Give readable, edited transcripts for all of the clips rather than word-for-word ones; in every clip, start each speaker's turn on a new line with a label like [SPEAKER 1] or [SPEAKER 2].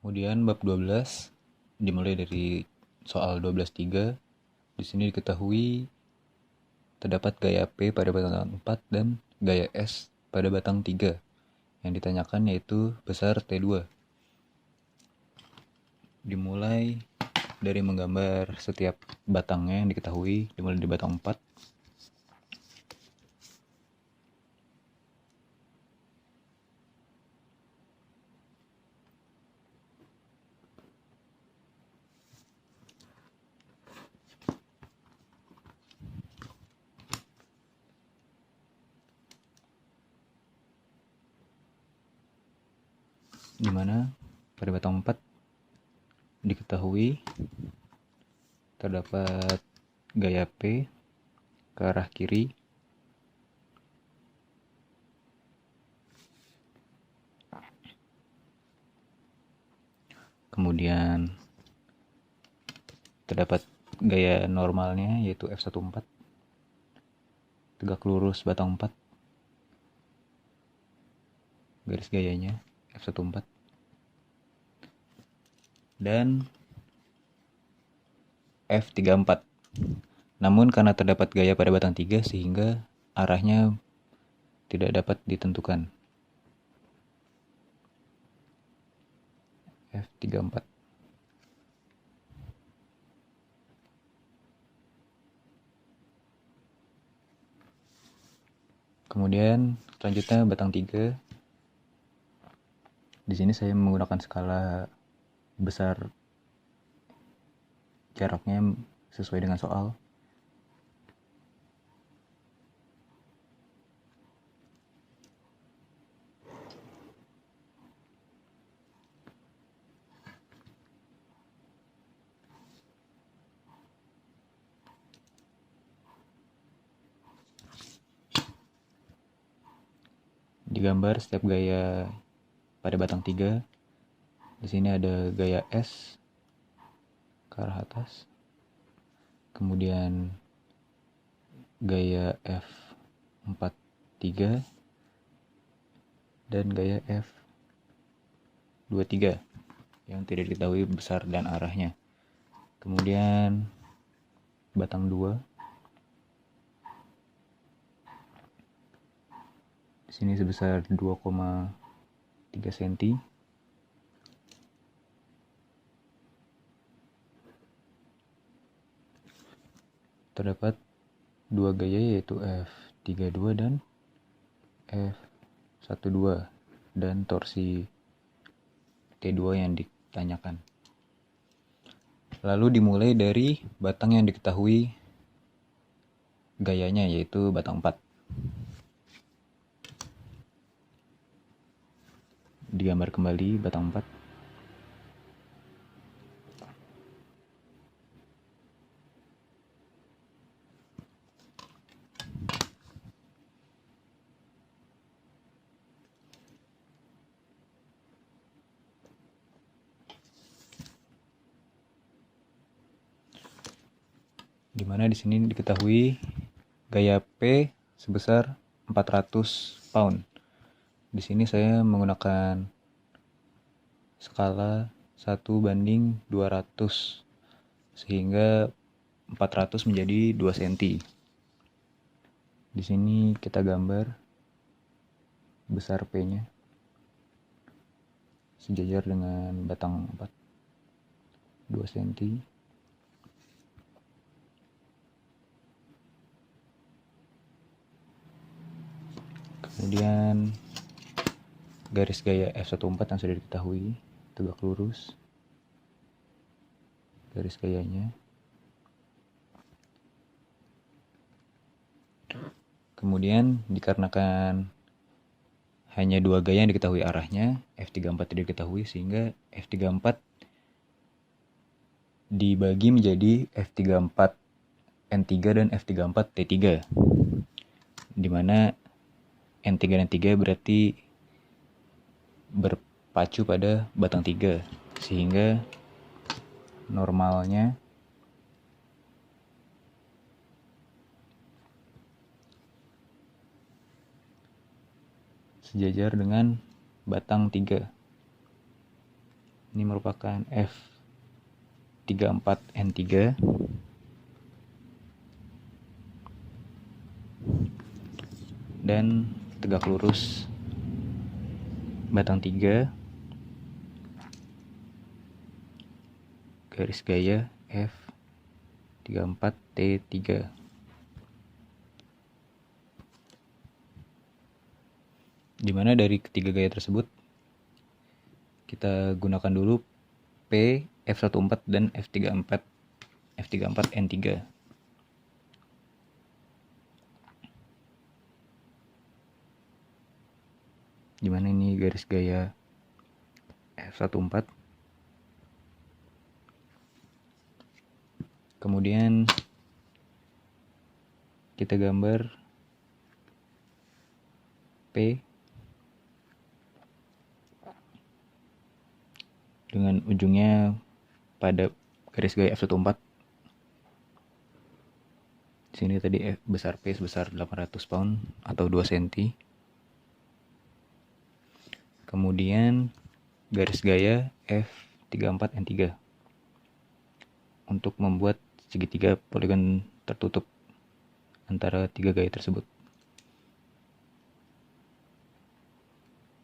[SPEAKER 1] Kemudian bab 12 dimulai dari soal 12.3. Di sini diketahui terdapat gaya P pada batang 4 dan gaya S pada batang 3. Yang ditanyakan yaitu besar T2. Dimulai dari menggambar setiap batangnya yang diketahui, dimulai dari batang 4. Di mana pada batang 4 diketahui terdapat gaya P ke arah kiri, kemudian terdapat gaya normalnya yaitu F14, tegak lurus batang 4, garis gayanya F14, dan F34. Namun karena terdapat gaya pada batang 3 sehingga arahnya tidak dapat ditentukan. F34. Kemudian selanjutnya batang 3. Di sini saya menggunakan skala besar jaraknya sesuai dengan soal. Digambar setiap gaya pada batang 3. Di sini ada gaya S ke arah atas. Kemudian gaya F43 dan gaya F23 yang tidak diketahui besar dan arahnya. Kemudian batang 2. Di sini sebesar 2,3 cm. Terdapat dua gaya yaitu F32 dan F12 dan torsi T2 yang ditanyakan. Lalu dimulai dari batang yang diketahui gayanya yaitu batang 4. Digambar kembali batang 4. Di mana di sini diketahui gaya P sebesar 400 pound. Di sini saya menggunakan skala 1:200 sehingga 400 menjadi 2 cm. Di sini kita gambar besar P-nya sejajar dengan batang 4, 2 cm. Kemudian garis gaya F14 yang sudah diketahui, tegak lurus garis gayanya. Kemudian dikarenakan hanya dua gaya yang diketahui arahnya, F34 tidak diketahui sehingga F34 dibagi menjadi F34 N3 dan F34 T3. Di mana N3 dan T3 berarti berpacu pada batang 3 sehingga normalnya sejajar dengan batang 3. Ini merupakan F34N3 dan tegak lurus batang 3, garis gaya F34T3. Dimana dari ketiga gaya tersebut kita gunakan dulu P, F14 dan F34N3. Dimana ini garis gaya F14. Kemudian kita gambar P dengan ujungnya pada garis gaya F14. Sini tadi F besar P sebesar 800 pound atau 2 cm. Kemudian garis gaya F34N3 untuk membuat segitiga poligon tertutup antara tiga gaya tersebut,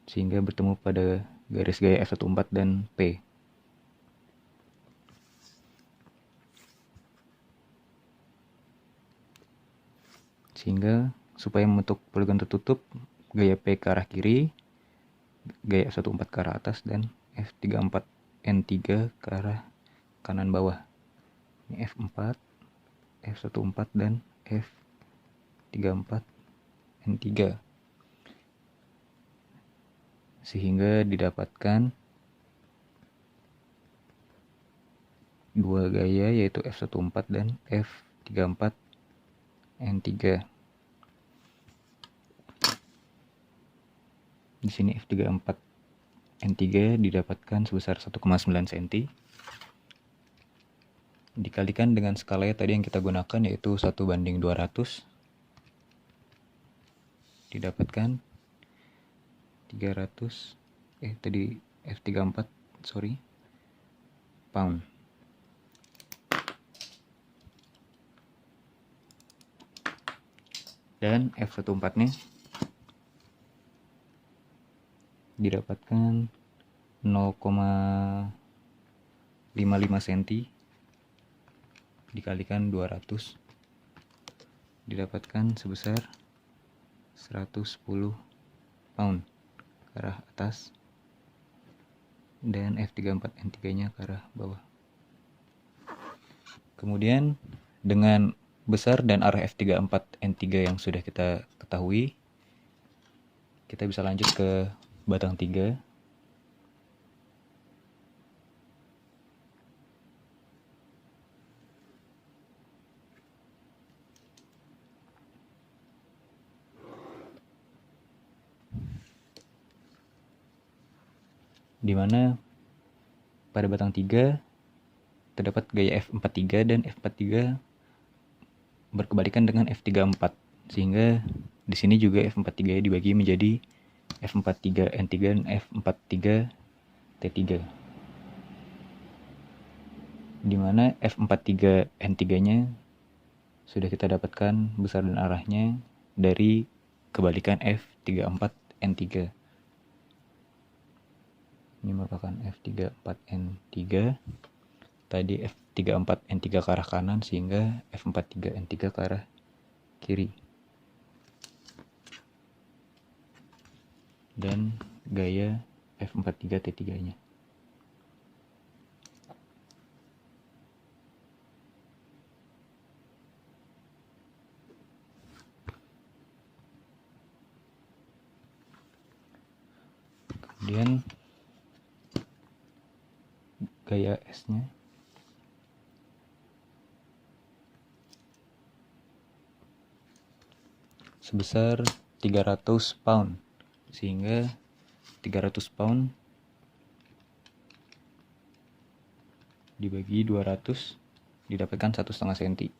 [SPEAKER 1] sehingga bertemu pada garis gaya F14 dan P. Sehingga supaya membentuk poligon tertutup, gaya P ke arah kiri, gaya F14 ke arah atas, dan F34N3 ke arah kanan bawah. Ini F4, F14 dan F34N3. Sehingga didapatkan dua gaya, yaitu F14 dan F34N3. Di sini F34N3 didapatkan sebesar 1,9 cm. Dikalikan dengan skala tadi yang kita gunakan, yaitu 1:200. Didapatkan 300 tadi F34 pound. Dan F14 nya didapatkan 0,55 cm dikalikan 200, didapatkan sebesar 110 pound ke arah atas, dan F34N3 nya ke arah bawah. Kemudian dengan besar dan arah F34N3 yang sudah kita ketahui, kita bisa lanjut ke batang 3. Di mana pada batang 3 terdapat gaya F43 dan F43 berkebalikan dengan F34, sehingga di sini juga F43 dibagi menjadi F43N3 dan F43T3. Di mana F43N3-nya sudah kita dapatkan besar dan arahnya dari kebalikan F34N3. Ini merupakan F34N3. Tadi F34N3 ke arah kanan, sehingga F43N3 ke arah kiri. Dan gaya F43T3 nya. Kemudian gaya S nya sebesar 300 pound, sehingga 300 pound dibagi 200 didapatkan 1,5 cm.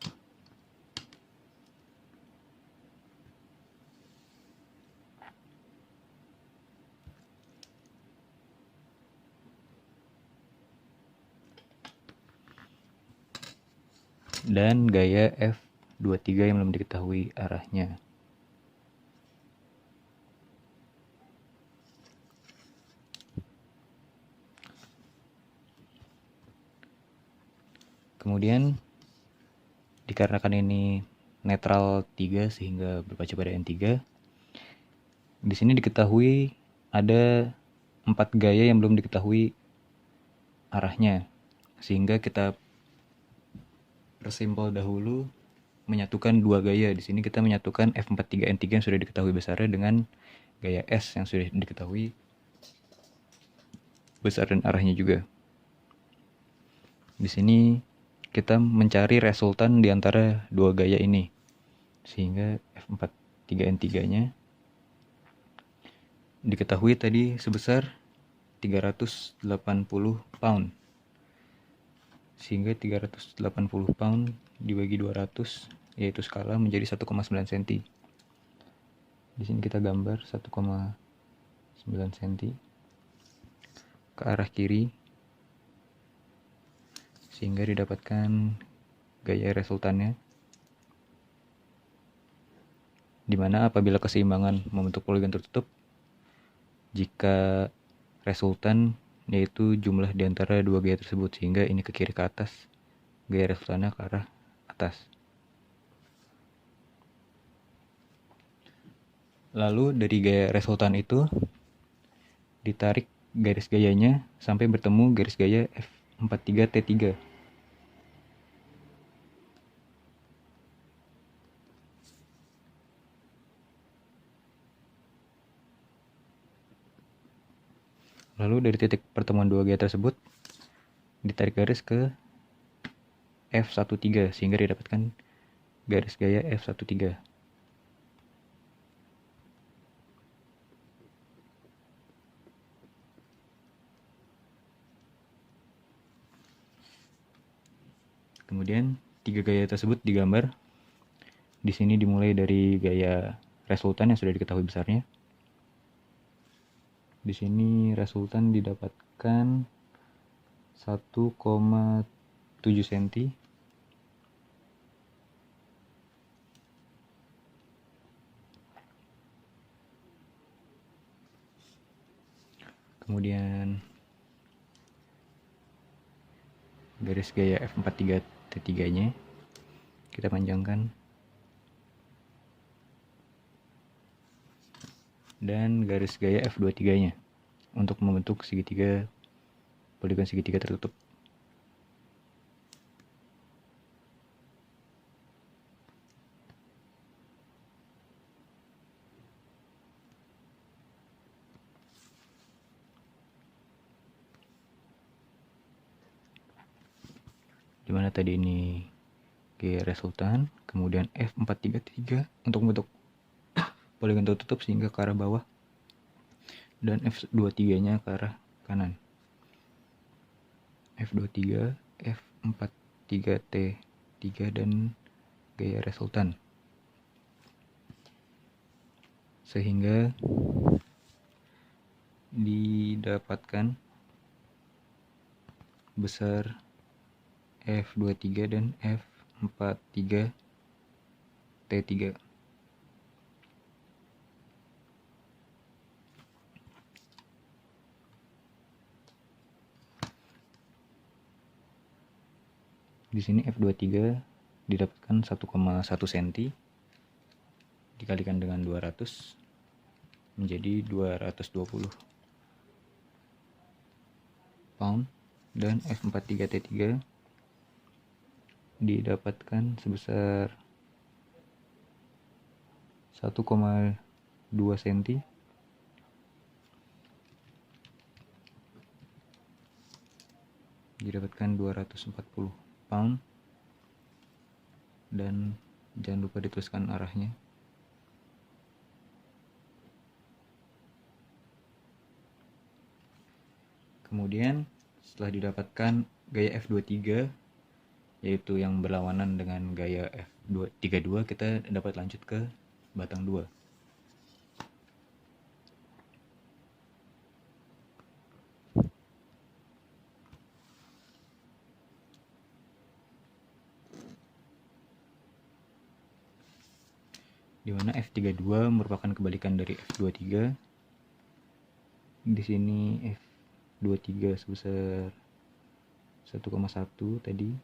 [SPEAKER 1] dan gaya F23 yang belum diketahui arahnya. Kemudian dikarenakan ini netral 3 sehingga berpacu pada N3, di sini diketahui ada 4 gaya yang belum diketahui arahnya, sehingga kita persimpel dahulu menyatukan dua gaya. Di sini kita menyatukan F43N3 yang sudah diketahui besarnya dengan gaya S yang sudah diketahui besar dan arahnya juga. Di sini kita mencari resultan di antara dua gaya ini, sehingga F43N3-nya diketahui tadi sebesar 380 pound. Sehingga 380 pound dibagi 200 yaitu skala menjadi 1,9 cm. Di sini kita gambar 1,9 cm ke arah kiri sehingga didapatkan gaya resultannya, dimana apabila keseimbangan membentuk poligon tertutup, jika resultan yaitu jumlah di antara dua gaya tersebut, sehingga ini ke kiri ke atas, gaya resultannya ke arah atas. Lalu dari gaya resultan itu ditarik garis gayanya sampai bertemu garis gaya F43T3. Lalu dari titik pertemuan dua gaya tersebut ditarik garis ke F13 sehingga didapatkan garis gaya F13. Kemudian tiga gaya tersebut digambar. Di sini dimulai dari gaya resultan yang sudah diketahui besarnya. Di sini resultan didapatkan 1,7 cm. Kemudian garis gaya F43T3-nya kita panjangkan, dan garis gaya F23-nya untuk membentuk segitiga, poligon segitiga tertutup. Dimana tadi ini gaya resultan, kemudian F43T3 untuk membentuk poligon tertutup sehingga ke arah bawah, dan F23-nya ke arah kanan. F23, F43T3 dan gaya resultan. Sehingga didapatkan besar F23 dan F43T3. Di sini F23 didapatkan 1,1 cm dikalikan dengan 200 menjadi 220 pound, dan F43T3 didapatkan sebesar 1,2 cm didapatkan 240 pound, dan jangan lupa dituliskan arahnya. Kemudian setelah didapatkan gaya F23 yaitu yang berlawanan dengan gaya F32, kita dapat lanjut ke batang 2. di mana F32 merupakan kebalikan dari F23. Di sini F23 sebesar 1,1 tadi.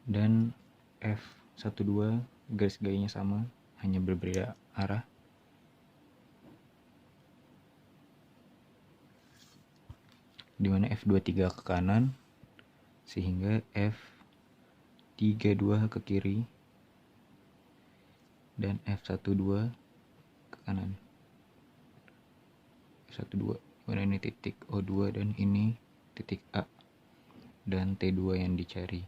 [SPEAKER 1] Dan F12 garis gayanya sama, hanya berbeda arah. Di mana F23 ke kanan, sehingga F32 ke kiri, dan F12 ke kanan. F12, mana ini titik O2 dan ini titik A, dan T2 yang dicari.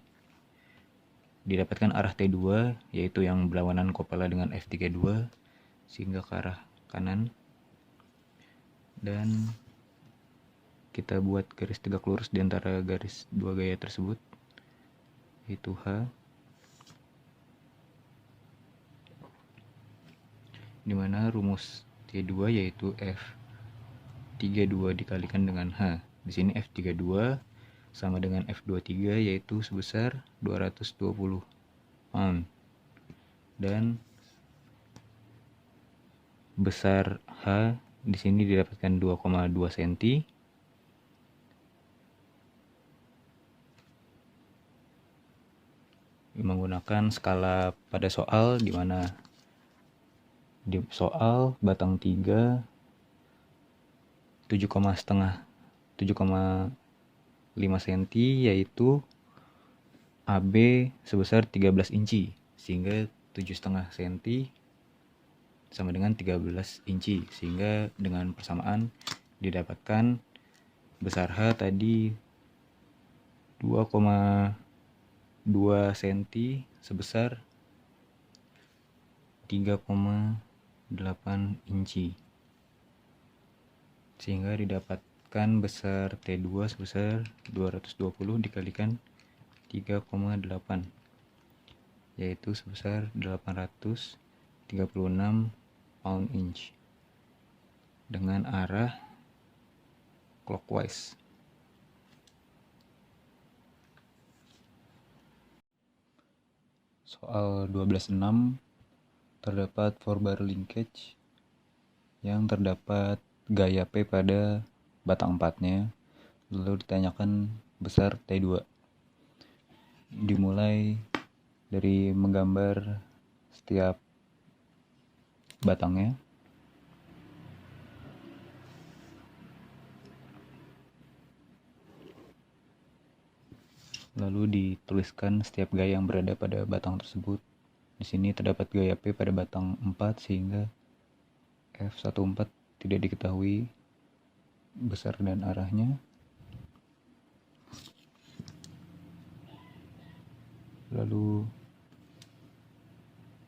[SPEAKER 1] Didapatkan arah T2, yaitu yang berlawanan Coppola dengan F32, sehingga ke arah kanan. Dan kita buat garis tegak lurus di antara garis dua gaya tersebut, yaitu H, dimana rumus T2 yaitu F32 dikalikan dengan H. Di sini F32 sama dengan F23 yaitu sebesar 220 pound. Dan besar H di sini didapatkan 2,2 cm. Menggunakan skala pada soal, di mana di soal batang 3 7,5 cm, yaitu AB sebesar 13 inci, sehingga 7,5 cm sama dengan 13 inci, sehingga dengan persamaan didapatkan besar H tadi 2,2 cm sebesar 3,8 inci, sehingga didapatkan besar T2 sebesar 220 dikalikan 3,8, yaitu sebesar 836 pound inch dengan arah clockwise. Soal 12.6, terdapat 4-bar linkage yang terdapat gaya P pada batang 4-nya, lalu ditanyakan besar T2. Dimulai dari menggambar setiap batangnya. Lalu dituliskan setiap gaya yang berada pada batang tersebut. Di sini terdapat gaya P pada batang 4, sehingga F14 tidak diketahui besar dan arahnya. Lalu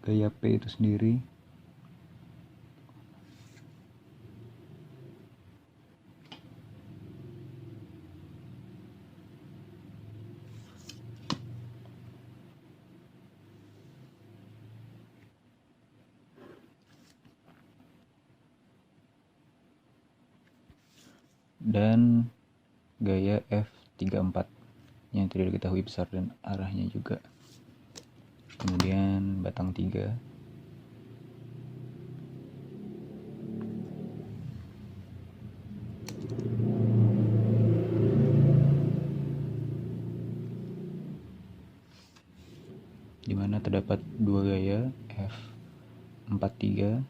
[SPEAKER 1] gaya P itu sendiri dan gaya F34 yang tidak diketahui besar dan arahnya juga. Kemudian batang 3, di mana terdapat dua gaya F43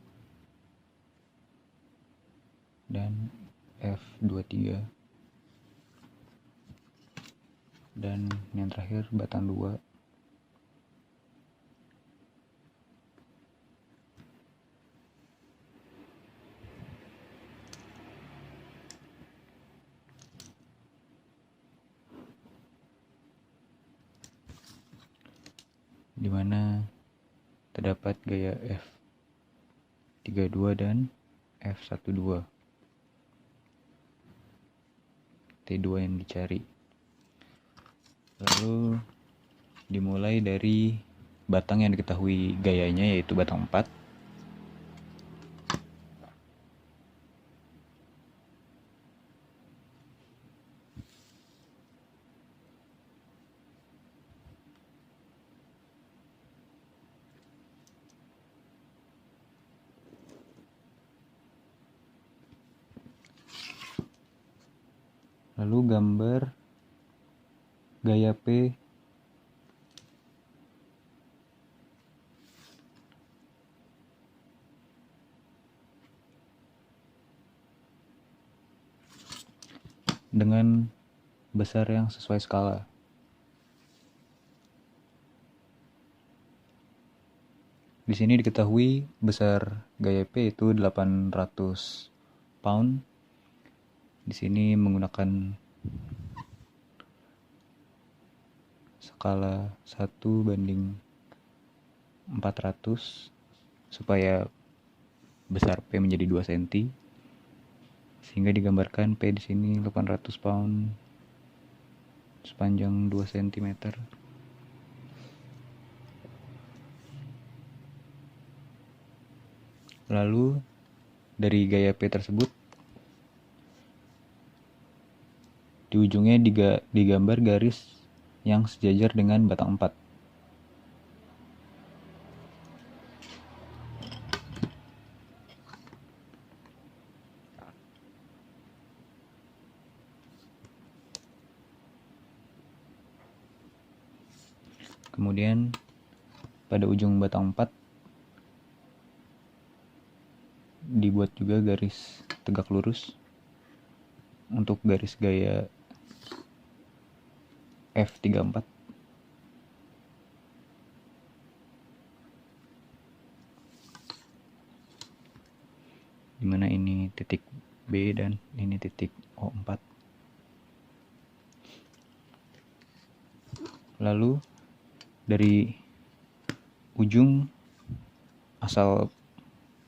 [SPEAKER 1] dan F23, dan yang terakhir batang 2. Di mana terdapat gaya F32 dan F12, T2 yang dicari. Lalu dimulai dari batang yang diketahui gayanya, yaitu batang 4. Lalu gambar gaya P dengan besar yang sesuai skala. Di sini diketahui besar gaya P itu 800 pound. Di sini menggunakan skala 1:400 supaya besar P menjadi 2 cm. Sehingga digambarkan P di sini 800 pound sepanjang 2 cm. Lalu dari gaya P tersebut di ujungnya digambar garis yang sejajar dengan batang 4. Kemudian pada ujung batang 4 dibuat juga garis tegak lurus untuk garis gaya F34. Dimana ini titik B dan ini titik O4. Lalu dari ujung asal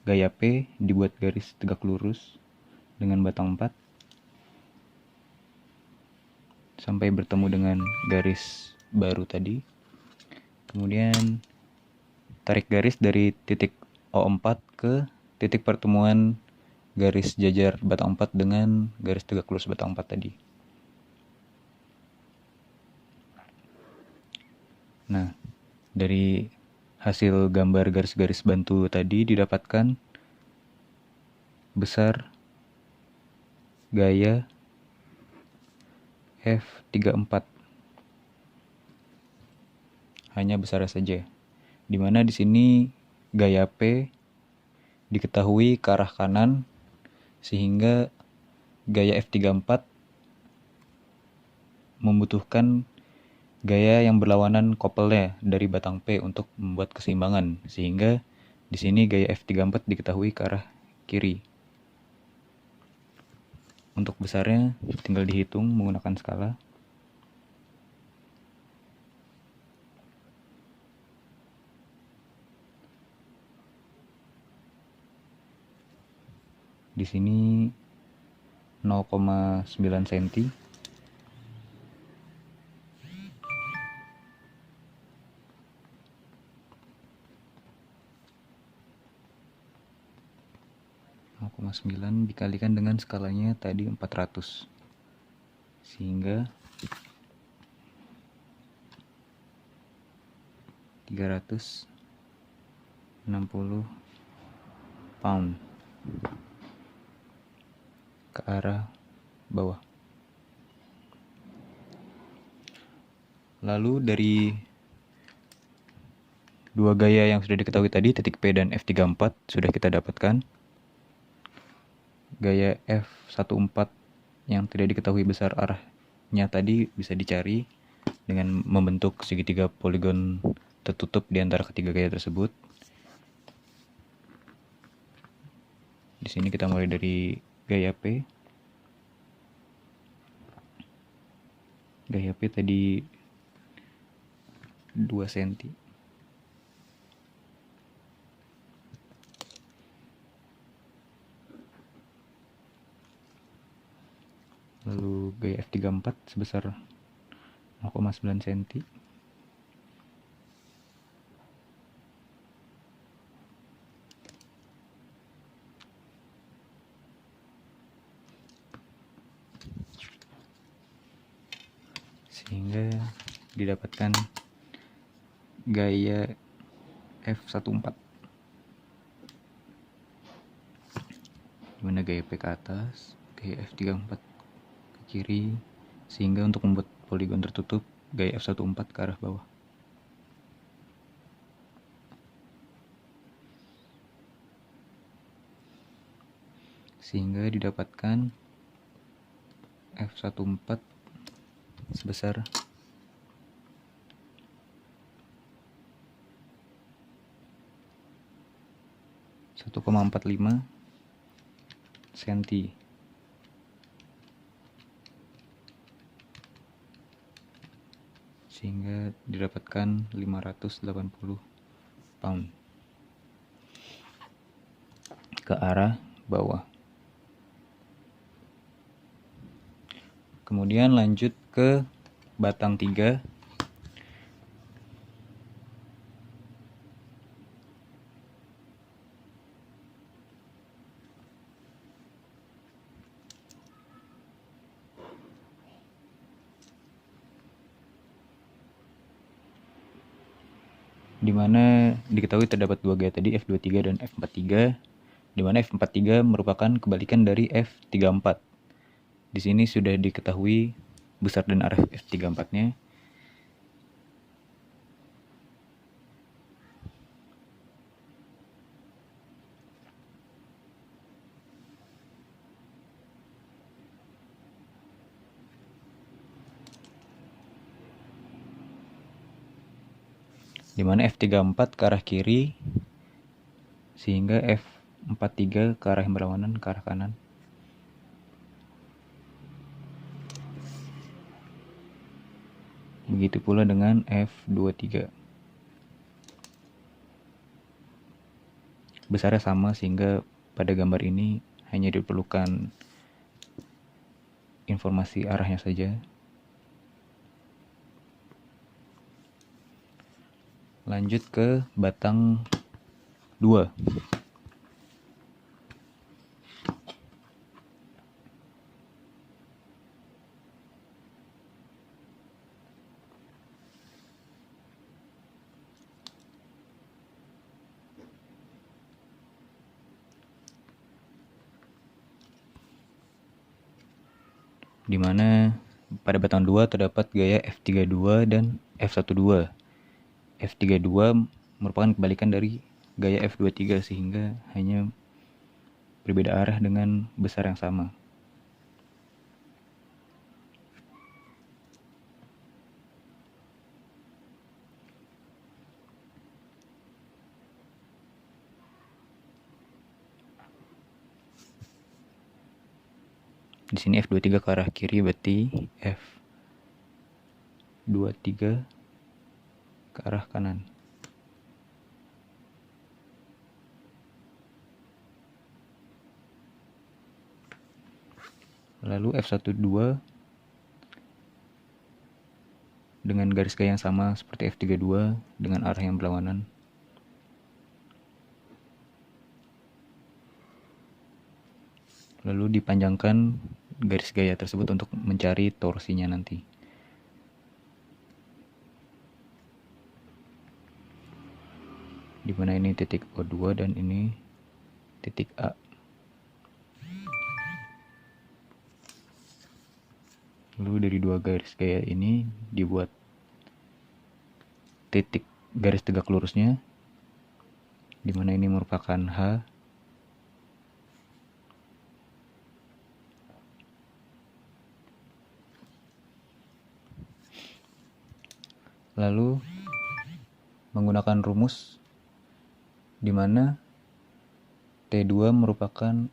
[SPEAKER 1] gaya P dibuat garis tegak lurus dengan batang 4 sampai bertemu dengan garis baru tadi. Kemudian tarik garis dari titik O4 ke titik pertemuan garis jajar batang 4 dengan garis tegak lurus batang 4 tadi. Nah, dari hasil gambar garis-garis bantu tadi didapatkan besar gaya F34. Hanya besar saja. Dimana di sini gaya P diketahui ke arah kanan sehingga gaya F34 membutuhkan gaya yang berlawanan kopelnya dari batang P untuk membuat keseimbangan, sehingga di sini gaya F34 diketahui ke arah kiri. Untuk besarnya tinggal dihitung menggunakan skala. Di sini 0,9 cm. Dikalikan dengan skalanya tadi 400 sehingga 360 pound ke arah bawah. Lalu dari dua gaya yang sudah diketahui tadi, titik P dan F34, sudah kita dapatkan. Gaya F14 yang tidak diketahui besar arahnya tadi bisa dicari dengan membentuk segitiga poligon tertutup di antara ketiga gaya tersebut. Di sini kita mulai dari gaya P. Gaya P tadi 2 cm. Lalu gaya F34 sebesar 0,9 cm. Sehingga didapatkan gaya F14. Dimana gaya P ke atas, gaya F34 kiri, sehingga untuk membuat poligon tertutup gaya F14 ke arah bawah. Sehingga didapatkan F14 sebesar 1,45 cm. Sehingga didapatkan 580 pound ke arah bawah. Kemudian lanjut ke batang 3. Di mana diketahui terdapat dua gaya tadi, F23 dan F43, di mana F43 merupakan kebalikan dari F34. Di sini sudah diketahui besar dan arah F34-nya. Di mana F34 ke arah kiri, sehingga F43 ke arah yang berlawanan, ke arah kanan. Begitu pula dengan F23. Besarnya sama, sehingga pada gambar ini hanya diperlukan informasi arahnya saja. Lanjut ke batang 2. Di mana pada batang 2 terdapat gaya F32 dan F12. F32 merupakan kebalikan dari gaya F23, sehingga hanya berbeda arah dengan besar yang sama. Di sini F23 ke arah kiri, berarti F23 ke arah kanan. Lalu F12 dengan garis gaya yang sama seperti F32 dengan arah yang berlawanan. Lalu dipanjangkan garis gaya tersebut untuk mencari torsinya nanti. Di mana ini titik O2 dan ini titik A. Lalu dari dua garis gaya ini dibuat titik garis tegak lurusnya, di mana ini merupakan H. Lalu menggunakan rumus di mana T2 merupakan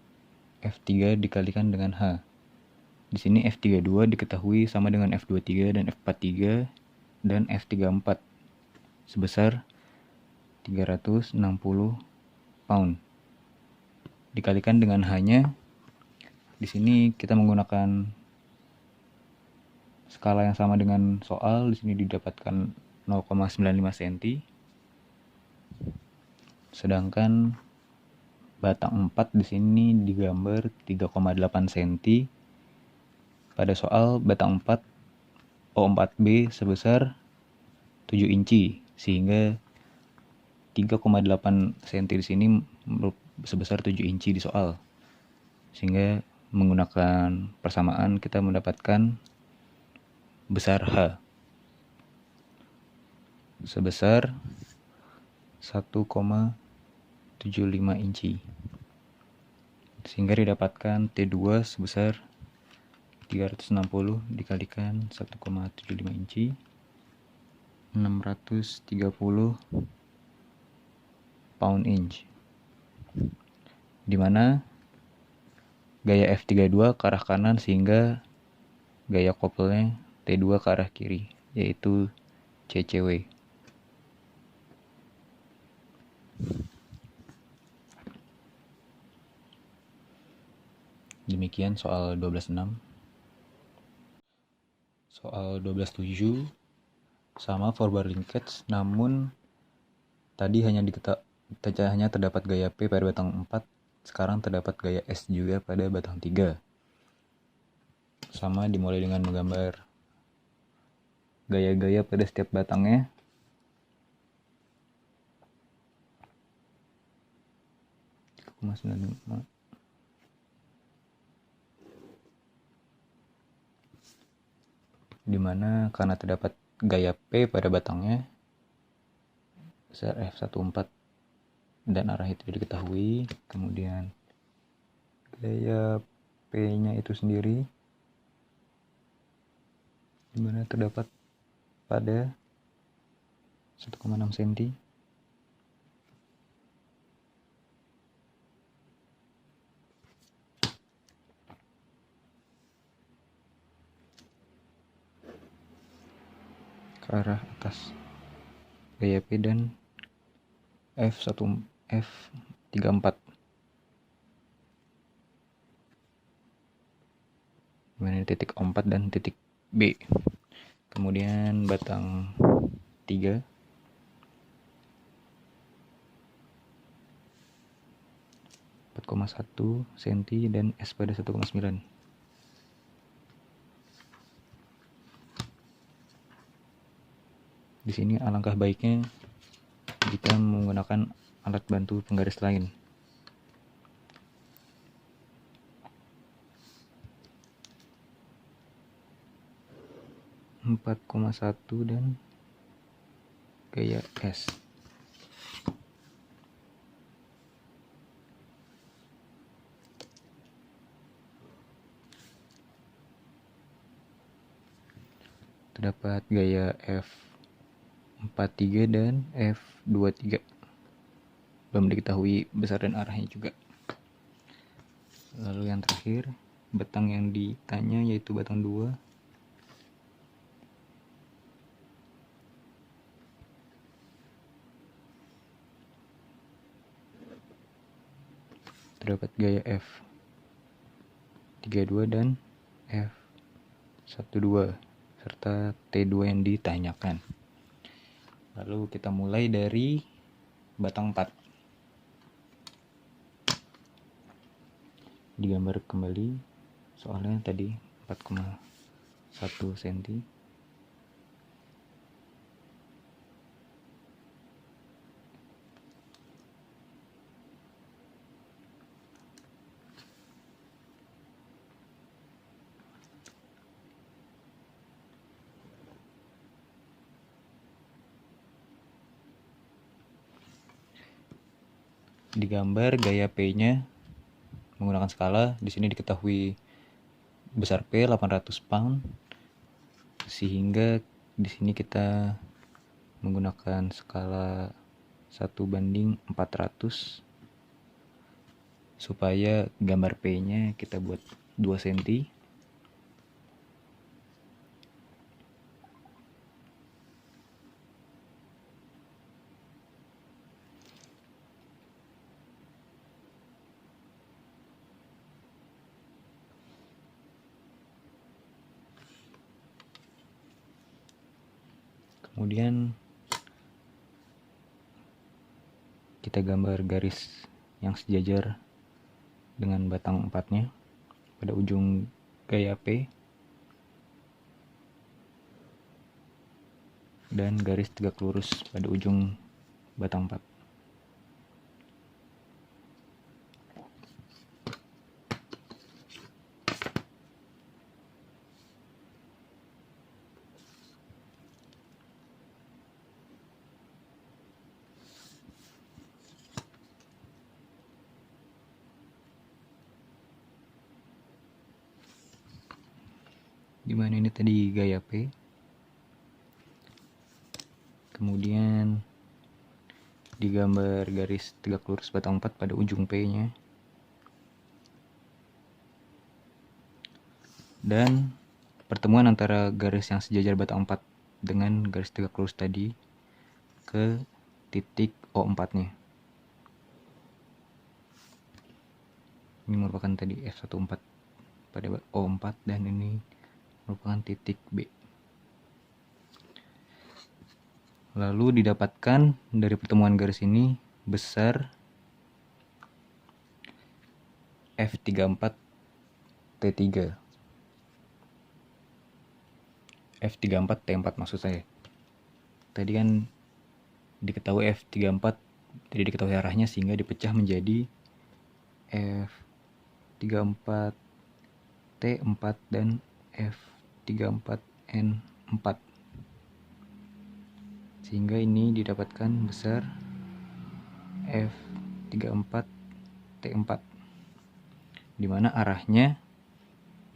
[SPEAKER 1] F3 dikalikan dengan H. Di sini F32 diketahui sama dengan F23 dan F43 dan F34 sebesar 360 pound. Dikalikan dengan H-nya, di sini kita menggunakan skala yang sama dengan soal. Di sini didapatkan 0,95 cm. Sedangkan batang 4 di sini digambar 3,8 cm. Pada soal batang 4 O4B sebesar 7 inci, sehingga 3,8 cm di sini sebesar 7 inci di soal. Sehingga menggunakan persamaan kita mendapatkan besar H sebesar 1,75 inci, sehingga didapatkan T2 sebesar 360 dikalikan 1,75 inci 630 pound inch, dimana gaya F32 ke arah kanan sehingga gaya couple-nya T2 ke arah kiri, yaitu CCW. Demikian soal 12.6. Soal 12.7 sama forward linkage, namun tadi hanya terdapat gaya P pada batang 4, sekarang terdapat gaya S juga pada batang 3. Sama, dimulai dengan menggambar gaya-gaya pada setiap batangnya. Dimana karena terdapat gaya P pada batangnya besar F14 dan arah itu diketahui, kemudian gaya P nya itu sendiri dimana terdapat pada 1,6 cm. Ke arah atas gaya P dan F34, dimana titik 4 dan titik B. Kemudian batang 3 4,1 cm dan S pada 1,9. Di sini alangkah baiknya jika menggunakan alat bantu penggaris lain. - 4,1 dan gaya S. Terdapat gaya F43 dan F23. Belum diketahui besar dan arahnya juga. Lalu yang terakhir, batang yang ditanya yaitu batang 2. Terdapat gaya F32 dan F12 serta T2 yang ditanyakan. Lalu kita mulai dari batang 4. Digambar kembali soalnya tadi 4,1 cm. Digambar gaya P-nya menggunakan skala. Di sini diketahui besar P 800 pound, sehingga di sini kita menggunakan skala 1:400 supaya gambar P-nya kita buat 2 cm. Kemudian kita gambar garis yang sejajar dengan batang 4-nya pada ujung gaya P dan garis tegak lurus pada ujung batang 4. dimana ini tadi gaya P, kemudian digambar garis tegak lurus batang 4 pada ujung P nya, dan pertemuan antara garis yang sejajar batang 4 dengan garis tegak lurus tadi ke titik O4 nya. Ini merupakan tadi F14 pada O4 dan ini merupakan titik B. Lalu didapatkan dari pertemuan garis ini besar F34T3. F34T4 maksud saya. Tadi kan diketahui F34 tidak diketahui arahnya sehingga dipecah menjadi F34T4 dan F34N4. Sehingga ini didapatkan besar F34T4, di mana arahnya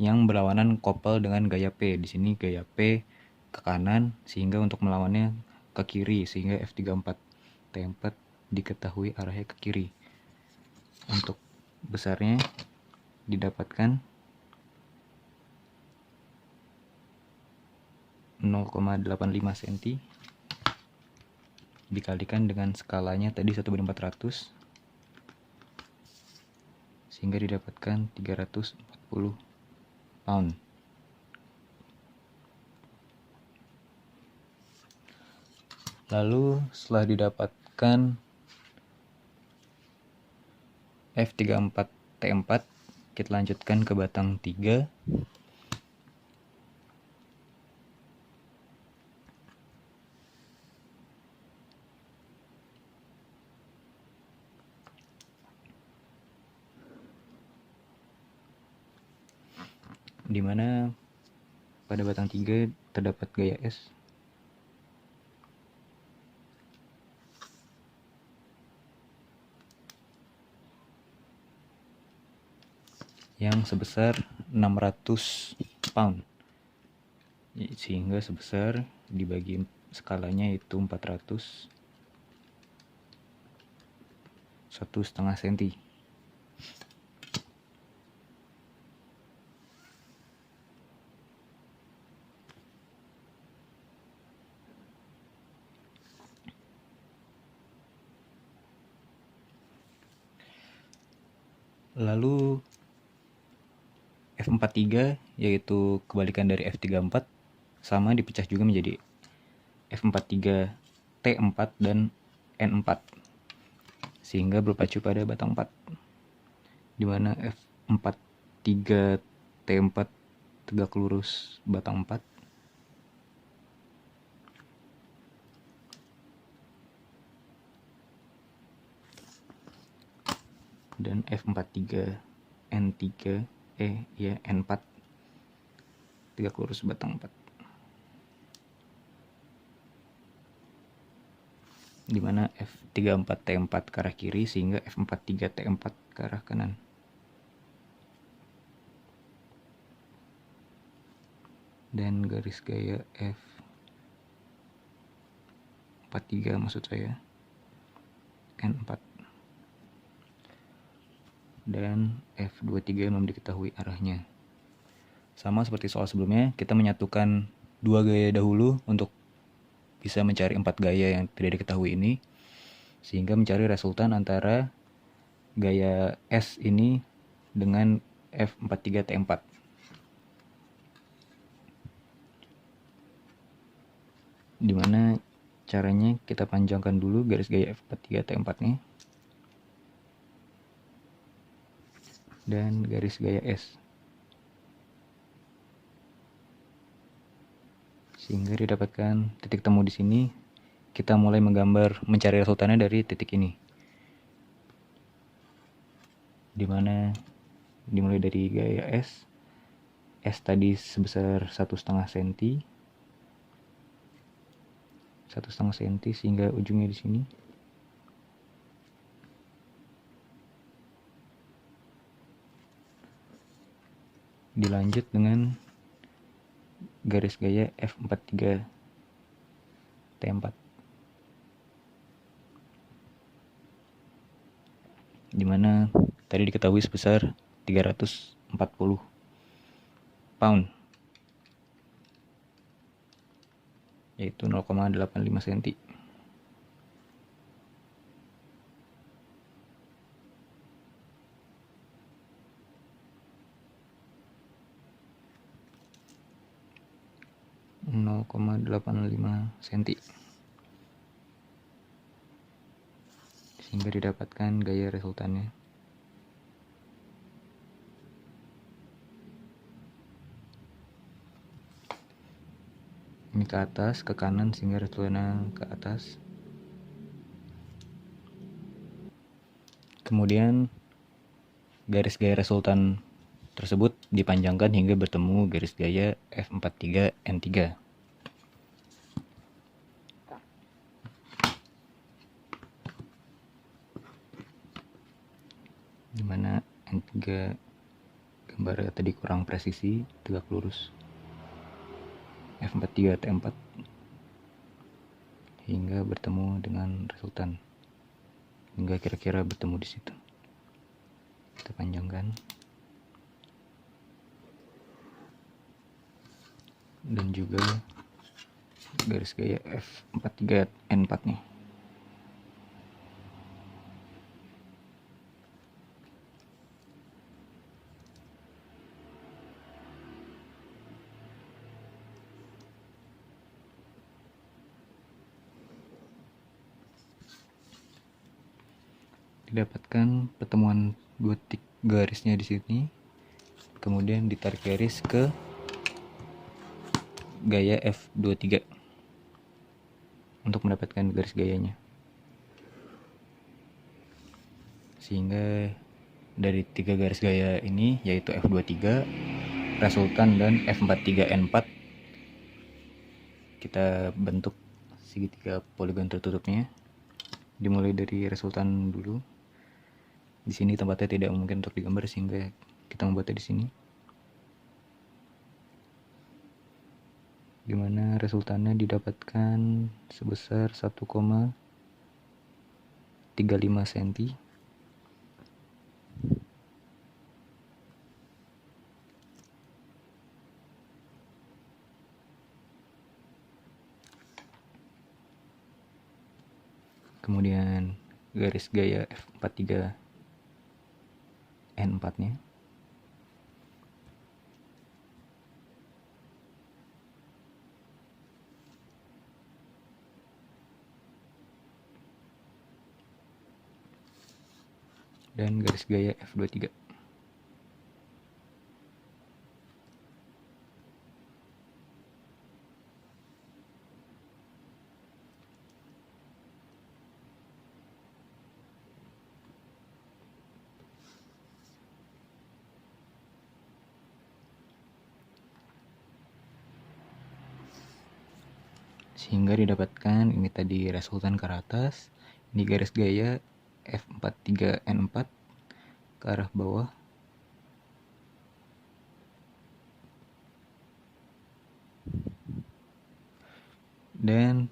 [SPEAKER 1] yang berlawanan couple dengan gaya P. Di sini gaya P ke kanan sehingga untuk melawannya ke kiri, sehingga F34T4 diketahui arahnya ke kiri. Untuk besarnya didapatkan 0,85 cm dikalikan dengan skalanya tadi 1/400 sehingga didapatkan 340 pound. Lalu setelah didapatkan F34T4, kita lanjutkan ke batang 3. Di mana pada batang 3 terdapat gaya S yang sebesar 600 pound, sehingga sebesar dibagi skalanya itu 400, 1,5 cm. Lalu F43 yaitu kebalikan dari F34 sama dipecah juga menjadi F43T4 dan N4 sehingga berpacu pada batang 4, di mana F43T4 tegak lurus batang 4 dan F43N3 N4 tegak lurus batang 4, di mana F34T4 ke arah kiri sehingga F43T4 ke arah kanan. Dan garis gaya F43 maksud saya N4 dan F23 belum diketahui arahnya. Sama seperti soal sebelumnya, kita menyatukan dua gaya dahulu untuk bisa mencari 4 gaya yang tidak diketahui ini, sehingga mencari resultan antara gaya S ini dengan F43T4. Dimana caranya kita panjangkan dulu garis gaya F43T4 nya dan garis gaya S, sehingga didapatkan titik temu di sini. Kita mulai mencari resultannya dari titik ini, dimana dimulai dari gaya S tadi sebesar 1,5 cm, 1,5 cm sehingga ujungnya di sini. Dilanjut dengan garis gaya F43 T4, dimana tadi diketahui sebesar 340 pound, yaitu 0,85 cm. Sehingga didapatkan gaya resultannya. Ini ke atas, ke kanan, sehingga resultannya ke atas. Kemudian garis gaya resultan tersebut dipanjangkan hingga bertemu garis gaya F43N3. Dimana N3 gambarnya tadi kurang presisi, tegak lurus. F43 T4 hingga bertemu dengan resultan, hingga kira-kira bertemu di situ. Kita panjangkan. Dan juga garis gaya F43N4 nih. Didapatkan pertemuan dua titik garisnya di sini, kemudian ditarik garis ke gaya F23 untuk mendapatkan garis gayanya. Sehingga dari tiga garis gaya ini, yaitu F23, resultan, dan F43N4, kita bentuk segitiga poligon tertutupnya. Dimulai dari resultan dulu. Di sini tempatnya tidak mungkin untuk digambar, sehingga kita membuatnya di sini. Dimana resultannya didapatkan sebesar 1,35 cm. Kemudian garis gaya F43N4 nya. Dan garis gaya F23. Sehingga didapatkan ini tadi resultan ke atas, ini garis gaya F43N4 ke arah bawah. Dan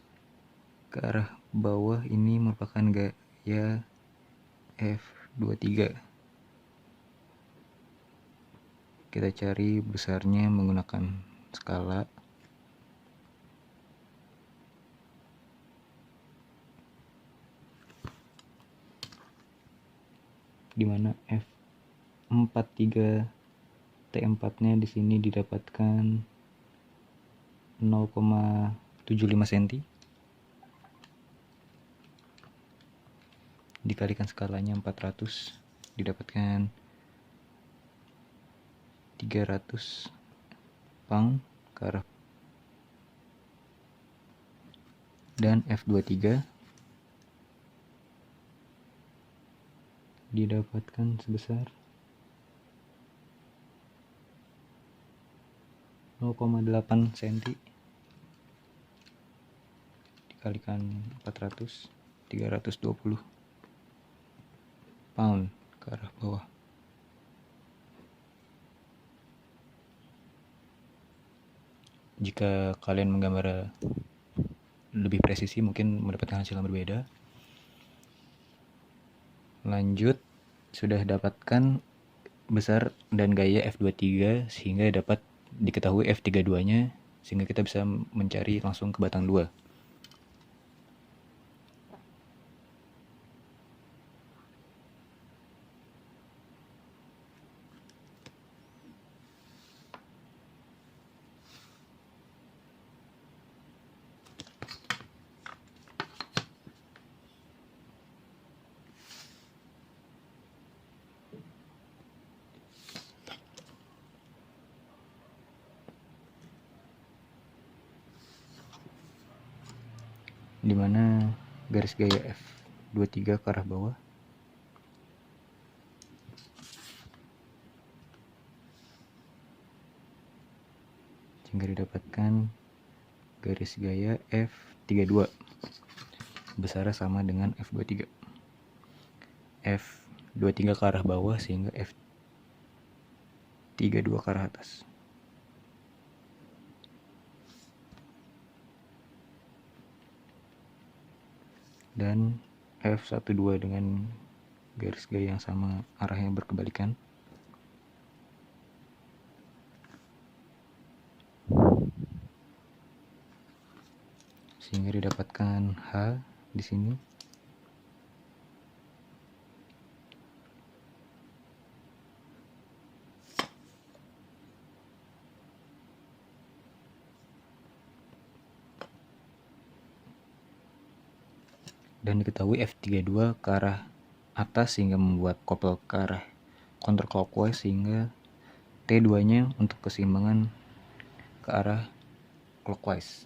[SPEAKER 1] ke arah bawah ini merupakan gaya F23. Kita cari besarnya menggunakan skala. Dimana F43 T4 nya di sini didapatkan 0,75 cm. Dikalikan skalanya 400, didapatkan 300 pound ke arah. Dan F23 didapatkan sebesar 0,8 cm. Dikalikan 400, 320 pound ke arah bawah. Jika kalian menggambar lebih presisi mungkin mendapatkan hasil yang berbeda. Lanjut, sudah dapatkan besar dan gaya F23 sehingga dapat diketahui F32-nya, sehingga kita bisa mencari langsung ke batang 2. Di mana garis gaya F23 ke arah bawah sehingga didapatkan garis gaya F32 besarnya sama dengan F23. F23 ke arah bawah sehingga F32 ke arah atas. Dan F12 dengan garis gaya yang sama, arahnya berkebalikan. Sehingga didapatkan H di sini. Dan diketahui F32 ke arah atas sehingga membuat kopel ke arah counterclockwise, sehingga T2 nya untuk keseimbangan ke arah clockwise,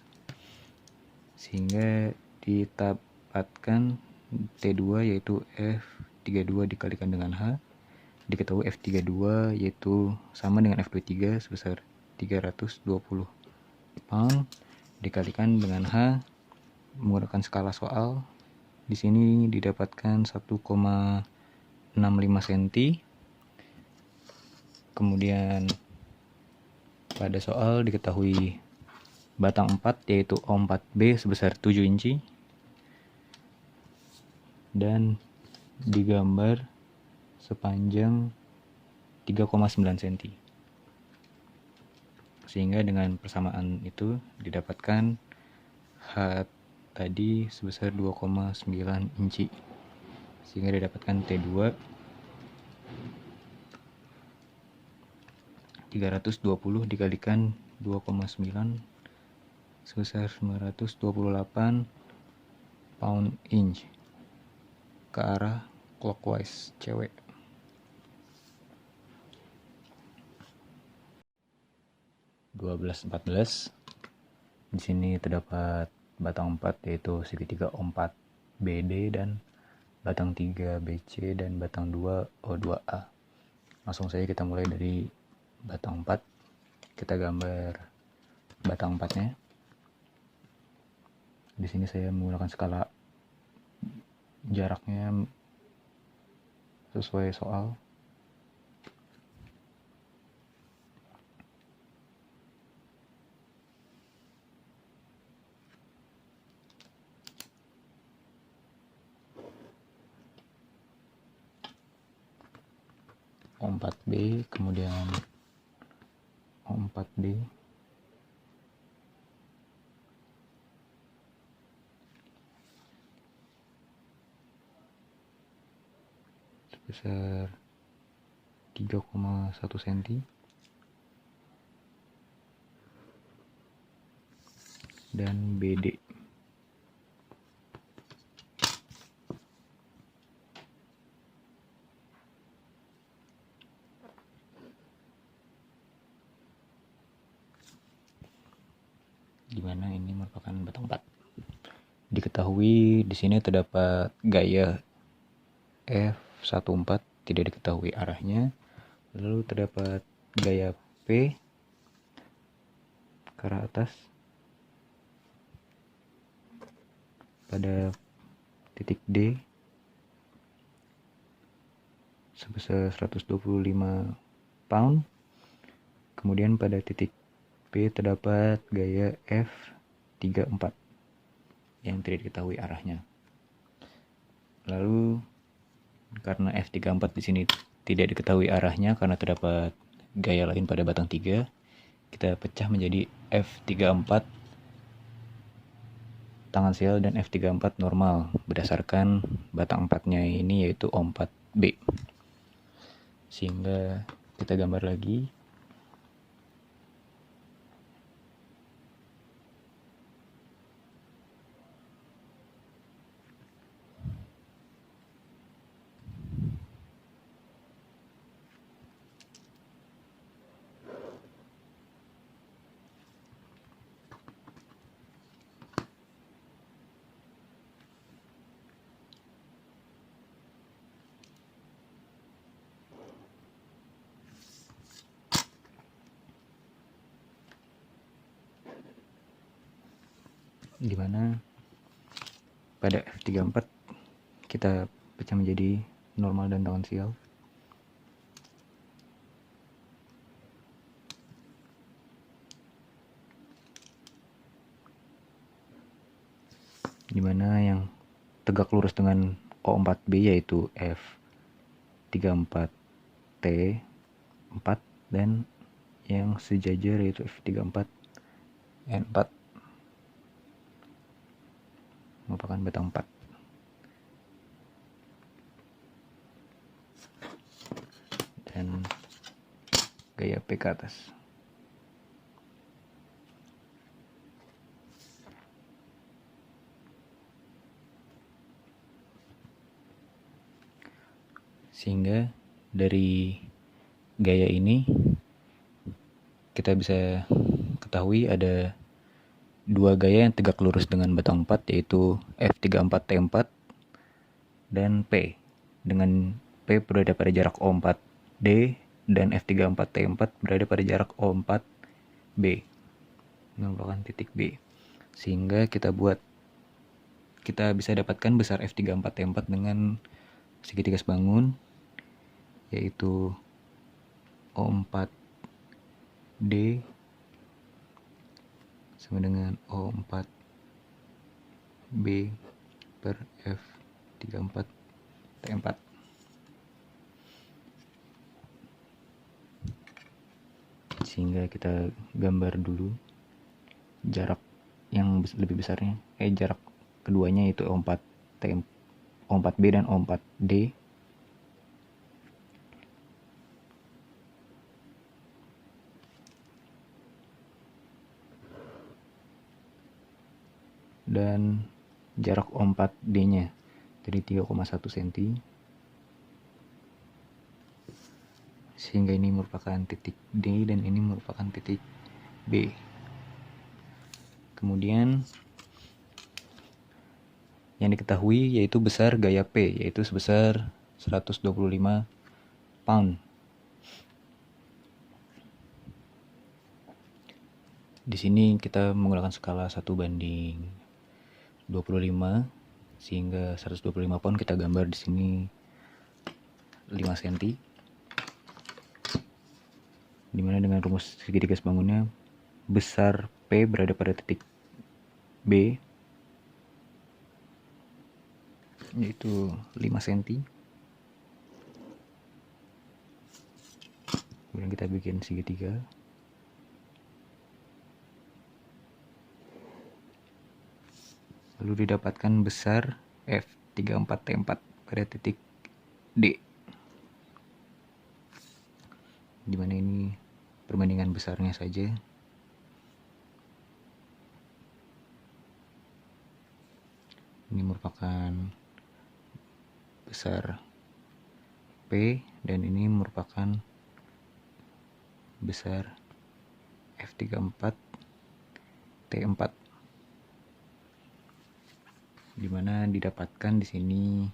[SPEAKER 1] sehingga didapatkan T2 yaitu F32 dikalikan dengan H. Diketahui F32 yaitu sama dengan F23 sebesar 320 pound dikalikan dengan H menggunakan skala soal. Di sini didapatkan 1,65 cm. Kemudian pada soal diketahui batang 4 yaitu O4B sebesar 7 inci dan digambar sepanjang 3,9 cm. Sehingga dengan persamaan itu didapatkan H tadi sebesar 2,9 inci, sehingga didapatkan T2 320 dikalikan 2,9 sebesar 928 pound inch ke arah clockwise cewek. (12-14). Di sini terdapat batang 4 yaitu segitiga O4BD dan batang 3 BC dan batang 2 O2A. Langsung saja kita mulai dari batang 4. Kita gambar batang 4-nya. Di sini saya menggunakan skala jaraknya sesuai soal. O4B, kemudian O4D, sebesar 3,1 cm, dan BD di mana ini merupakan batang 4. Diketahui di sini terdapat gaya F14 tidak diketahui arahnya. Lalu terdapat gaya P ke arah atas pada titik D sebesar 125 pound. Kemudian pada titik P terdapat gaya F34 yang tidak diketahui arahnya. Lalu karena F34 di sini tidak diketahui arahnya karena terdapat gaya lain pada batang 3, kita pecah menjadi F34 tangan sial dan F34 normal berdasarkan batang 4-nya ini, yaitu O4B. Sehingga kita gambar lagi. Dimana pada F34 kita pecah menjadi normal dan tangan sial. Dimana yang tegak lurus dengan O4B yaitu F34T4 dan yang sejajar yaitu F34N4 merupakan batang 4. Dan gaya P ke atas. Sehingga dari gaya ini kita bisa ketahui ada dua gaya yang tegak lurus dengan batang 4, yaitu F34T4 dan P, dengan P berada pada jarak O4D dan F34T4 berada pada jarak O4B, merupakan titik B. Sehingga kita bisa dapatkan besar F34T4 dengan segitiga sebangun, yaitu O4D sama dengan O4B per F34T4. Sehingga kita gambar dulu jarak yang lebih besarnya, jarak keduanya itu O4B dan O4D. Dan jarak O4D-nya dari 3,1 cm. Sehingga ini merupakan titik D dan ini merupakan titik B. Kemudian yang diketahui yaitu besar gaya P, yaitu sebesar 125 pound. Di sini kita menggunakan skala 1:25, sehingga 125 pound kita gambar di sini 5 cm. Dimana dengan rumus segitiga sebangunnya, besar P berada pada titik B, yaitu 5 cm. Kemudian kita bikin segitiga. Lalu didapatkan besar F34T4 pada titik D, dimana ini perbandingan besarnya saja. Ini merupakan besar P dan ini merupakan besar F34T4, dimana didapatkan di sini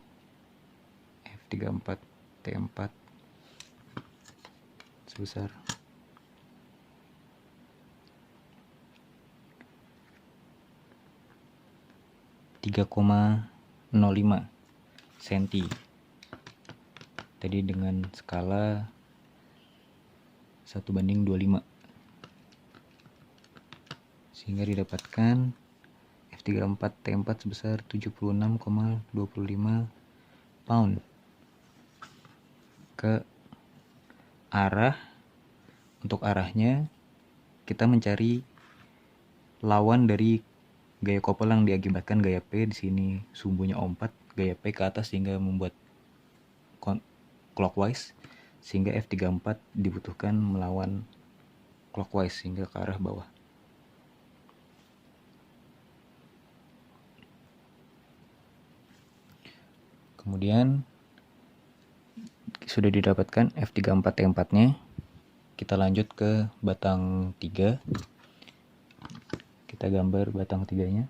[SPEAKER 1] F34T4 sebesar 3,05 cm. Tadi dengan skala 1:25. sehingga didapatkan F34T4 sebesar 76,25 pound. Ke arah, untuk arahnya kita mencari lawan dari gaya kopel yang diakibatkan gaya P. Di sini sumbunya O4, gaya P ke atas sehingga membuat clockwise, sehingga F34 dibutuhkan melawan clockwise sehingga ke arah bawah. Kemudian sudah didapatkan F34T4-nya. Kita lanjut ke batang 3. Kita gambar batang 3-nya,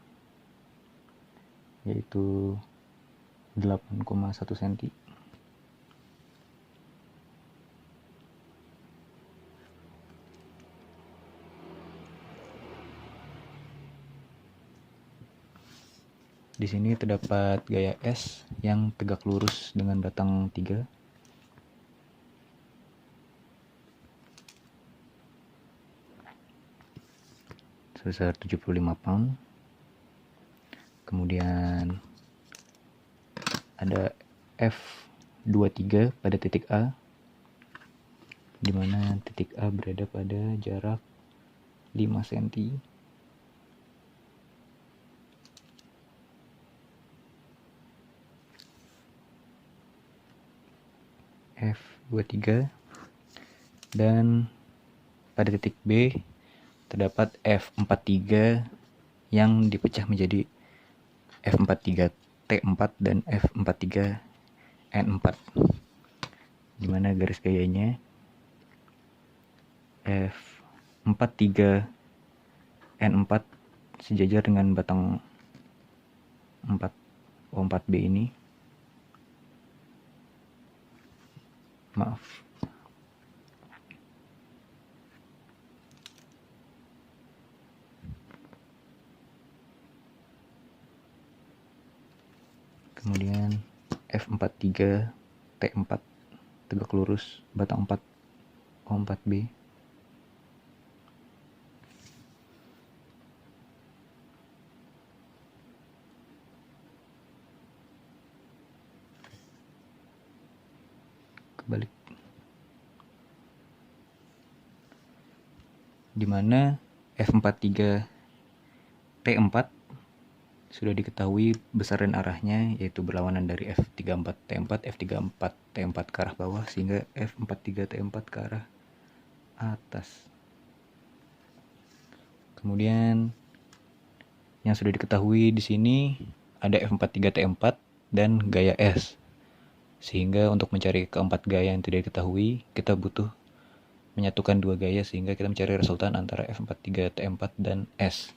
[SPEAKER 1] yaitu 8,1 cm. Di sini terdapat gaya S yang tegak lurus dengan batang 3. Sebesar 75 pound. Kemudian ada F23 pada titik A, di mana titik A berada pada jarak 5 cm. F23, dan pada titik B terdapat F43 yang dipecah menjadi F43T4 dan F43N4, di mana garis gayanya F43N4 sejajar dengan batang 4 O4B ini. Maaf. Kemudian F43T4 tegak lurus batang 4 O4B. Kebalik. Di mana F43T4 sudah diketahui besaran arahnya, yaitu berlawanan dari F34T4, F34T4 ke arah bawah, sehingga F43T4 ke arah atas. Kemudian yang sudah diketahui di sini ada F43T4 dan gaya S. Sehingga untuk mencari keempat gaya yang tidak diketahui, kita butuh menyatukan dua gaya sehingga kita mencari resultan antara F43T4 dan S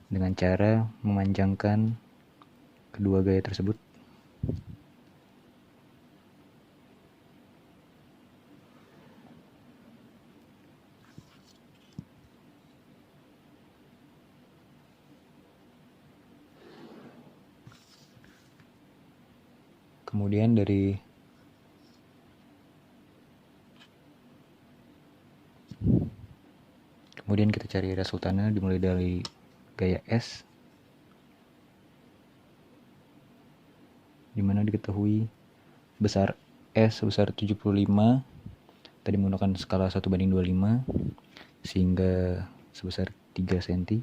[SPEAKER 1] dengan cara memanjangkan kedua gaya tersebut. Kemudian kita cari resultannya dimulai dari gaya S, dimana diketahui besar S sebesar 75, tadi menggunakan skala 1:25, sehingga sebesar 3 cm.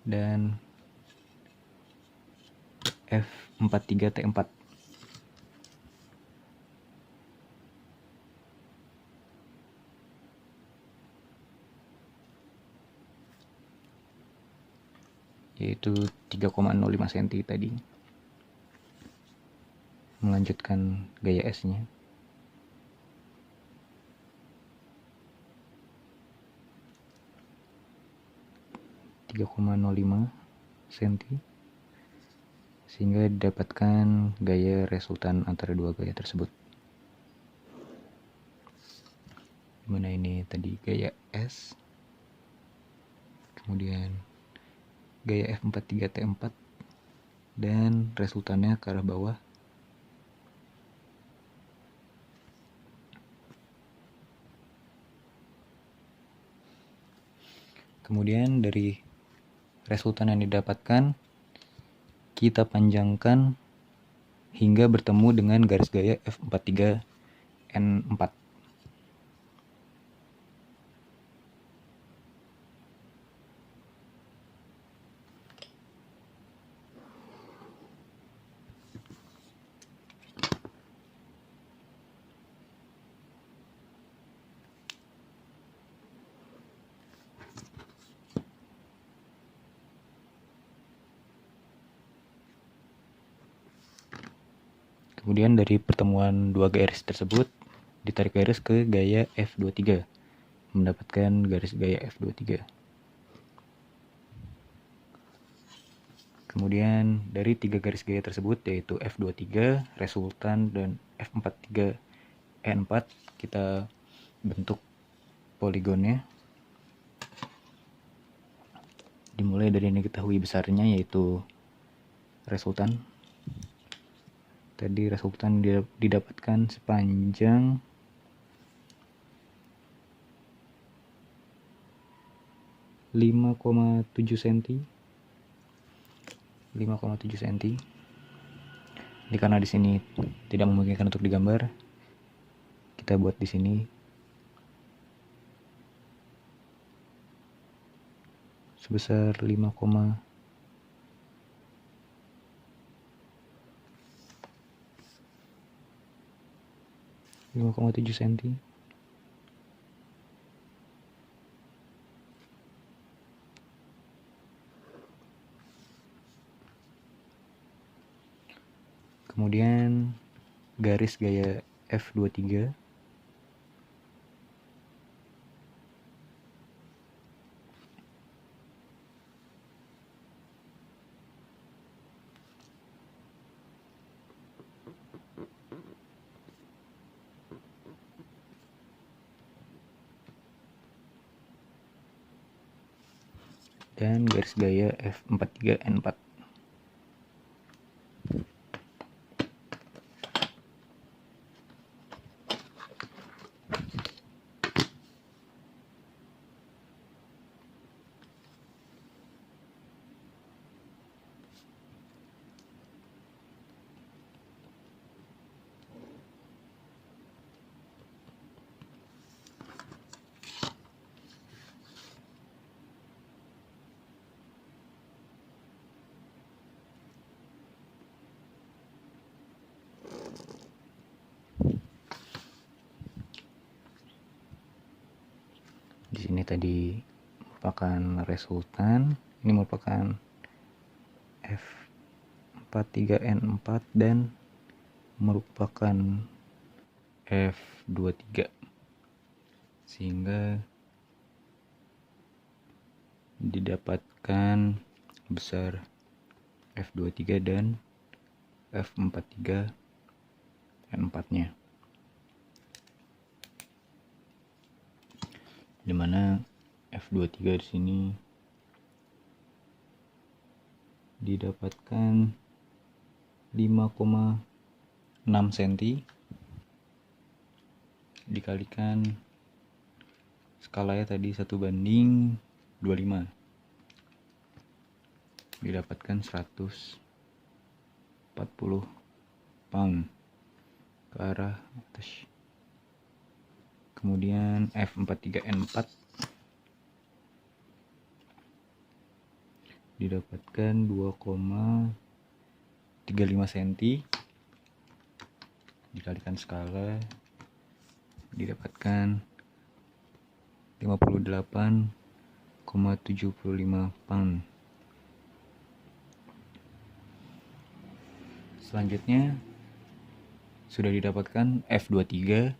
[SPEAKER 1] Dan F43T4 yaitu 3,05 cm tadi, melanjutkan gaya S-nya. cm, sehingga didapatkan gaya resultan antara dua gaya tersebut. Dimana ini tadi gaya S, kemudian gaya F43T4, dan resultannya ke arah bawah. Kemudian dari resultan yang didapatkan kita panjangkan hingga bertemu dengan garis gaya F43N4. Kemudian dari pertemuan dua garis tersebut ditarik garis ke gaya F23, mendapatkan garis gaya F23. Kemudian dari tiga garis gaya tersebut, yaitu F23, resultan, dan F43E4, kita bentuk poligonnya. Dimulai dari yang diketahui besarnya, yaitu resultan. Tadi resultan didapatkan sepanjang 5,7 cm. 5,7 cm. Ini karena di sini tidak memungkinkan untuk digambar, kita buat di sini sebesar 5,7 cm. Kemudian garis gaya F23 dan garis gaya F43N4. Di sini tadi merupakan resultan, ini merupakan F43N4 dan merupakan F23, sehingga didapatkan besar F23 dan F43N4-nya, dimana F23 di sini didapatkan 5,6 cm dikalikan skalanya tadi 1:25, didapatkan 140 pound ke arah atas. Kemudian F43N4 didapatkan 2,35 cm dikalikan skala, didapatkan 58,75 pound. Selanjutnya sudah didapatkan F23,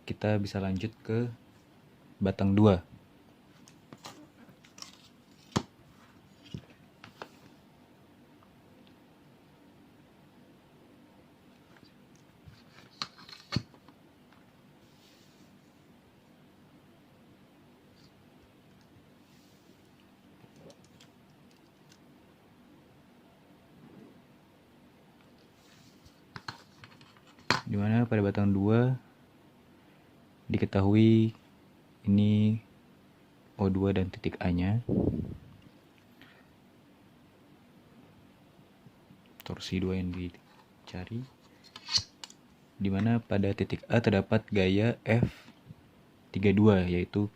[SPEAKER 1] kita bisa lanjut ke batang 2. dimana pada batang 2 diketahui ini O2 dan titik A nya, torsi 2 yang dicari, dimana pada titik A terdapat gaya F32 yaitu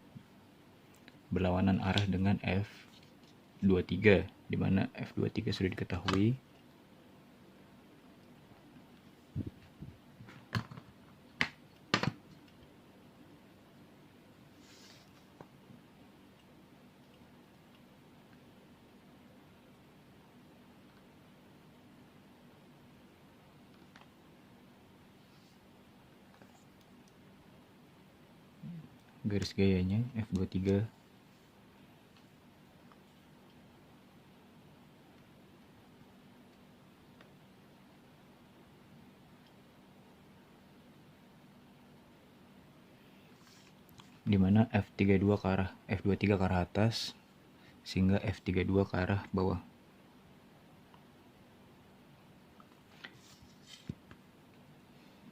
[SPEAKER 1] berlawanan arah dengan F23, dimana F23 sudah diketahui. Garis gayanya F23. Dimana F32 ke arah F23 ke arah atas sehingga F32 ke arah bawah.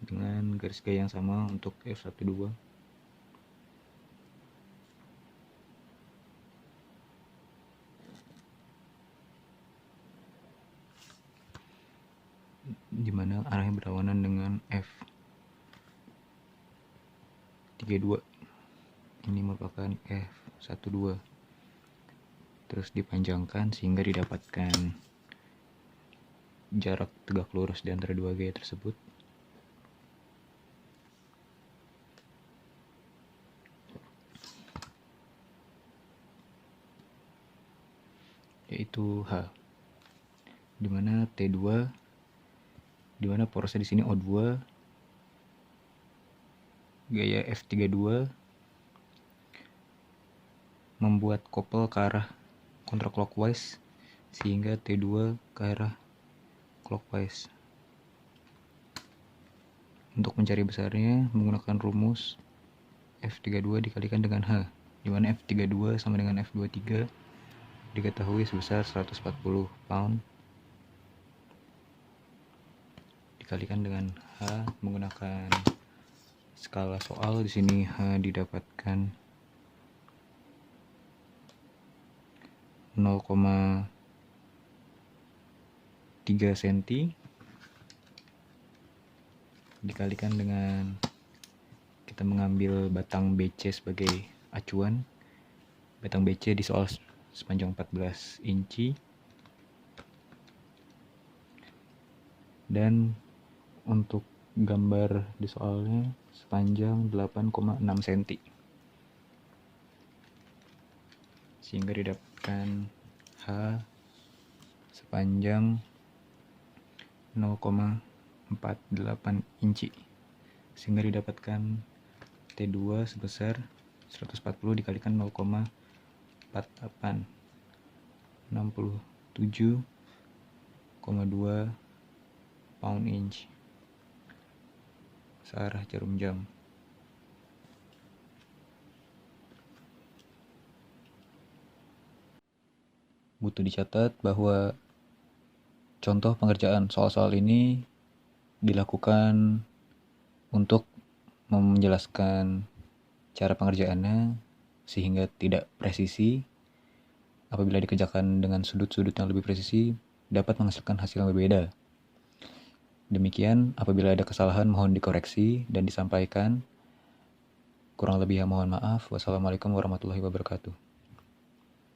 [SPEAKER 1] Dengan garis gaya yang sama untuk F12. Dimana arahnya berlawanan dengan F32. Ini merupakan F12. Terus dipanjangkan sehingga didapatkan jarak tegak lurus di antara dua gaya tersebut. Yaitu H. Dimana T2, dimana porosnya di sini O2, gaya F32 membuat kopel ke arah counterclockwise sehingga T2 ke arah clockwise. Untuk mencari besarnya menggunakan rumus F32 dikalikan dengan H, dimana F32 sama dengan F23 diketahui sebesar 140 pound, dikalikan dengan H menggunakan skala soal. Di sini H didapatkan 0,3 cm dikalikan dengan kita mengambil batang BC sebagai acuan. Batang BC di soal sepanjang 14 inci dan untuk gambar di soalnya sepanjang 8,6 cm sehingga didapatkan H sepanjang 0,48 inci sehingga didapatkan T2 sebesar 140 dikalikan 0,48, 67,2 pound inch searah jarum jam. Butuh dicatat bahwa contoh pengerjaan soal-soal ini dilakukan untuk menjelaskan cara pengerjaannya sehingga tidak presisi. Apabila dikerjakan dengan sudut-sudut yang lebih presisi, dapat menghasilkan hasil yang berbeda. Demikian, apabila ada kesalahan mohon dikoreksi dan disampaikan. Kurang lebihnya mohon maaf. Wassalamualaikum warahmatullahi wabarakatuh.